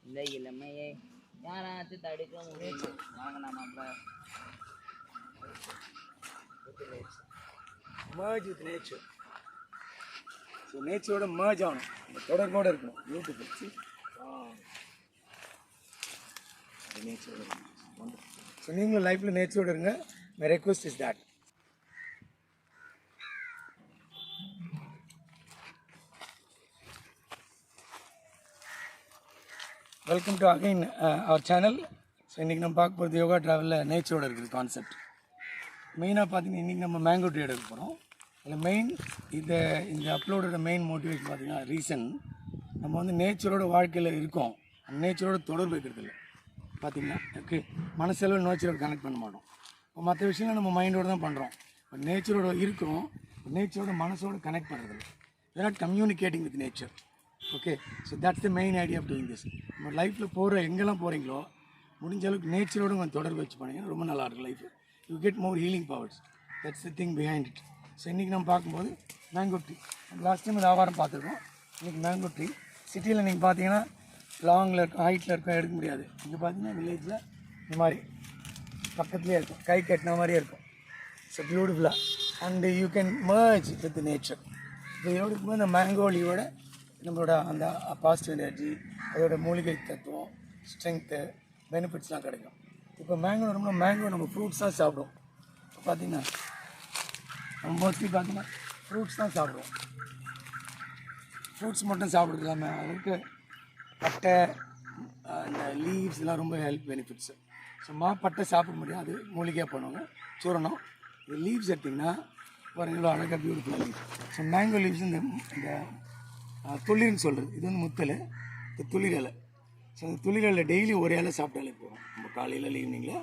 இந்த இளமையை யாராச்சும் தடுக்க முடியும் வாங்க நம்ம merge with nature. So nature ஓட merge ஆகணும், தொடர்போடு இருக்கணும். Beautiful. See? Wow. Nature ஓட wonderful. So நீங்களும் லைஃப்பில் நேச்சரோட இருங்க. My request is that. Welcome to again our channel. So இன்றைக்கி நம்ம பார்க்க போகிறது யோகா ட்ராவலில் நேச்சரோட இருக்குது கான்செப்ட். மெயினாக பார்த்தீங்கன்னா இன்றைக்கி நம்ம மேங்கோ ட்ரீ எடுக்க போகிறோம். இதில் மெயின் இந்த அப்லோடோட மெயின் மோட்டிவேஷன் பார்த்தீங்கன்னா ரீசன் நம்ம வந்து நேச்சரோட வாழ்க்கையில் இருக்கோம், நேச்சரோட தொடர்பு வைக்கிறது இல்லை. பார்த்திங்கன்னா ஓகே, மனசெலவு நேச்சரோட கனெக்ட் பண்ண மாட்டோம். இப்போ மற்ற விஷயங்கள் நம்ம மைண்டோடு தான் பண்ணுறோம். இப்போ நேச்சரோட இருக்கிறோம், நேச்சரோட மனசோட கனெக்ட் பண்ணுறது இல்லை. We are not communicating with nature. Okay, so that's the main idea of doing this. நம்ம லைஃப்பில் போகிற எங்கெல்லாம் போகிறீங்களோ முடிஞ்ச அளவுக்கு நேச்சரோடு கொஞ்சம் தொடர்பு வச்சு பண்ணிங்கன்னா ரொம்ப நல்லாயிருக்கும் life. You get more healing powers. That's the thing behind it. So இன்றைக்கி நம்ம பார்க்கும்போது மேங்கோ ட்ரீ. லாஸ்ட் டைம் வியாபாரம் பார்த்துருக்கோம். இன்றைக்கி மேங்கோ ட்ரீ சிட்டியில் நீங்கள் பார்த்தீங்கன்னா லாங்கில் இருக்கும், ஹைட்டில் இருக்கும், எடுக்க முடியாது. இங்கே பார்த்தீங்கன்னா வில்லேஜில் இந்த மாதிரி பக்கத்துலேயே இருக்கும், கை கட்டின மாதிரியே இருக்கும். ஸோ பியூட்டிஃபுல்லாக and you can merge with nature. இப்போ எடுக்கும்போது இந்த மேங்கோ லீவோட நம்மளோட அந்த பாசிட்டிவ் எனர்ஜி, அதோட மூலிகை தத்துவம், ஸ்ட்ரென்த்து, பெனிஃபிட்ஸ்லாம் கிடைக்கும். இப்போ மேங்கோ நம்ம ஃப்ரூட்ஸ் தான் சாப்பிடுவோம். இப்போ பார்த்திங்கன்னா நம்ம மோஸ்ட்லி பார்த்திங்கன்னா ஃப்ரூட்ஸ் தான் சாப்பிடுவோம். ஃப்ரூட்ஸ் மட்டும் சாப்பிட்றது இல்லாமல் அதுக்கு பட்டை, இந்த லீவ்ஸ் எல்லாம் ரொம்ப ஹெல்த் பெனிஃபிட்ஸு. ஸோ பட்டை சாப்பிட முடியாது, மூலிகையாக பண்ணுவாங்க, சூரணம். இது லீவ்ஸ் எடுத்திங்கன்னா பாருங்கள் இவ்வளோ அழகாக பியூட்டிஃபுல்லாக லீவ்ஸ். ஸோ மேங்கோ லீவ்ஸ் இந்த துளிர்னு சொல்கிறது, இது வந்து முத்தல், இந்த துளிர் இலை. ஸோ அந்த துளிர் இலை டெய்லி ஒரு இலை சாப்பிட்டாலே போகும். நம்ம காலையில் ஈவினிங்கில்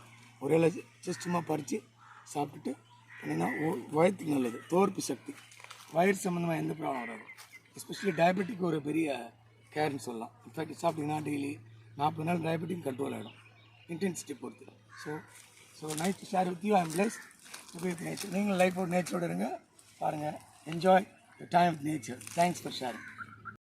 ஒரு இலை ஜஸ்ட் சும்மா பறித்து சாப்பிட்டுட்டு பண்ணிங்கன்னா வயிற்றுக்கு நல்லது, தோற்பு சக்தி, வயிறு சம்மந்தமாக எந்த ப்ராப்ளம் வராது. எஸ்பெஷலி டயபெட்டிக் ஒரு பெரிய கேர்னு சொல்லலாம். இன்ஃபேக்ட் சாப்பிட்டிங்கன்னா டெய்லி 40 நாள் டயபெட்டிக் கண்ட்ரோல் ஆகிடும், இன்டென்சிட்டி பொறுத்து. So night share with you. I am blessed to be with nature. நீங்களும் லைஃபோட நேச்சரோடு இருங்க, பாருங்கள், enjoy the time with nature. Thanks for sharing.